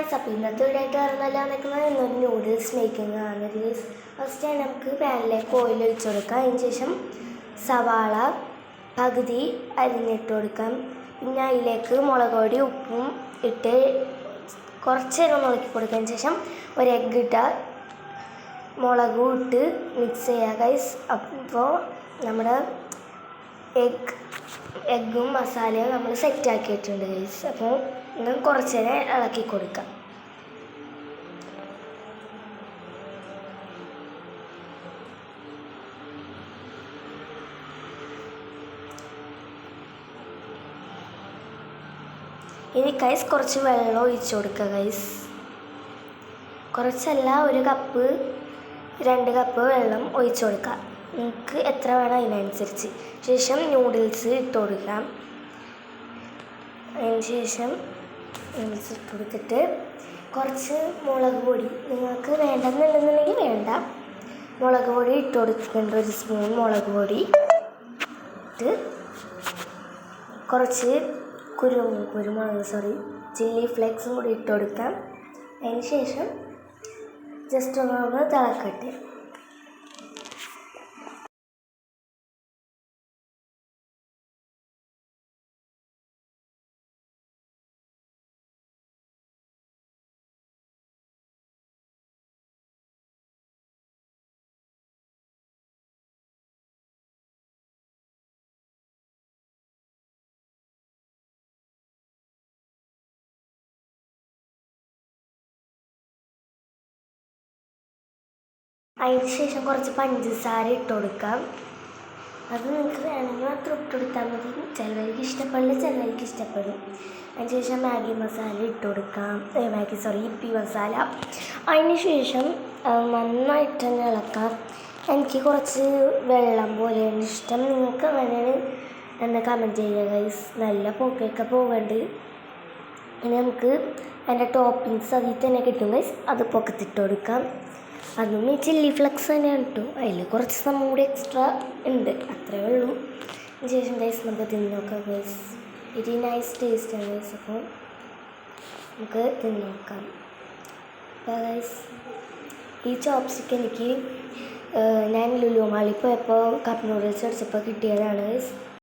Guys, അപ്പോൾ ഇന്നത്തെ വീടായിട്ട് പറഞ്ഞല്ല നിൽക്കുന്നത് ഇന്നൊരു നൂഡിൽസ് മേക്കിംഗ് ആണ് ഗൈസ്. ഫസ്റ്റ് നമുക്ക് പാനിലേക്ക് ഓയിൽ ഒഴിച്ച് കൊടുക്കാം. അതിന് ശേഷം സവാള പകുതി അരിഞ്ഞിട്ട് കൊടുക്കാം. പിന്നെ അതിലേക്ക് മുളക് പൊടി ഉപ്പും ഇട്ട് കുറച്ച് നേരം ഇളക്കി കൊടുത്തതിന് ശേഷം ഒരു എഗ്ഗ് ഇട്ടാൽ മുളകും ഇട്ട് മിക്സ് ചെയ്യുക ഗൈസ്. അപ്പോൾ നമ്മുടെ എഗ്ഗും മസാലയും നമ്മൾ സെറ്റാക്കിയിട്ടുണ്ട് ഗൈസ്. അപ്പോൾ ഇന്ന് കുറച്ച് നേരം ഇളക്കി കൊടുക്കാം. ഇനി ഗൈസ് കുറച്ച് വെള്ളം ഒഴിച്ചു കൊടുക്കുക ഗൈസ്. കുറച്ചല്ല, 1 കപ്പ് 2 കപ്പ് വെള്ളം ഒഴിച്ചു കൊടുക്കുക. നിങ്ങൾക്ക് എത്ര വേണം അതിനനുസരിച്ച്. ശേഷം നൂഡിൽസ് ഇട്ട് കൊടുക്കാം. അതിന് ശേഷം നൂഡിൽസ് ഇട്ട് കൊടുത്തിട്ട് കുറച്ച് മുളക് പൊടി നിങ്ങൾക്ക് വേണ്ടെന്നുണ്ടെന്നുണ്ടെങ്കിൽ വേണ്ട. മുളക് പൊടി ഇട്ട് കൊടുക്കുന്നുണ്ട്, 1 സ്പൂൺ മുളക് പൊടി ഇട്ട് കുറച്ച് ചില്ലി ഫ്ലേക്സും കൂടി ഇട്ട് കൊടുക്കാം. അതിന് ശേഷം ജസ്റ്റ് ഒന്ന് തിളക്കട്ടെ. അതിന് ശേഷം കുറച്ച് പഞ്ചസാര ഇട്ട് കൊടുക്കാം. അത് നിങ്ങൾക്ക് വേണമെങ്കിൽ മാത്രം ഇട്ട് കൊടുത്താൽ മതി. ചിലവർക്ക് ഇഷ്ടപ്പെടില്ല, ചിലവർക്ക് ഇഷ്ടപ്പെടും. അതിന് ശേഷം മാഗി മസാല ഇട്ട് കൊടുക്കാം. യിപ്പി മസാല. അതിന് ശേഷം നന്നായിട്ട് തന്നെ ഇളക്കാം. എനിക്ക് കുറച്ച് വെള്ളം പോലെയാണ് ഇഷ്ടം. നിങ്ങൾക്ക് വേണമെങ്കിൽ എന്നെ കമൻറ്റ് ചെയ്യുക ഗൈസ്. നല്ല പൊക്കയൊക്കെ പോകണ്ട്. ഇനി നമുക്ക് അതിൻ്റെ ടോപ്പിങ്സ് അതിൽ തന്നെ കിട്ടും ഗൈസ്. അത് പൊക്കത്തിട്ട് കൊടുക്കാം. അതും ഈ ചില്ലി ഫ്ലെക്സ് തന്നെയാണ് കേട്ടോ. അതിൽ കുറച്ച് സമയം കൂടി എക്സ്ട്രാ ഉണ്ട്, അത്രയേ ഉള്ളൂ. അതിന് ശേഷം ഗൈസ് നമുക്ക് തിന്ന് നോക്കാം ഗൈസ്. വെരി നൈസ് ടേസ്റ്റാണ് ഗൈസ്. അപ്പോൾ നമുക്ക് തിന്ന് നോക്കാം. അപ്പോൾ ഗൈസ്, ഈ ചോപ്സ്റ്റിക്ക് എനിക്ക് ഞാൻ ലുലു മാളിൽ പോയപ്പോൾ കപ്പ് നൂഡിൽസ് അടിച്ചപ്പോൾ കിട്ടിയതാണ് ഗൈസ്.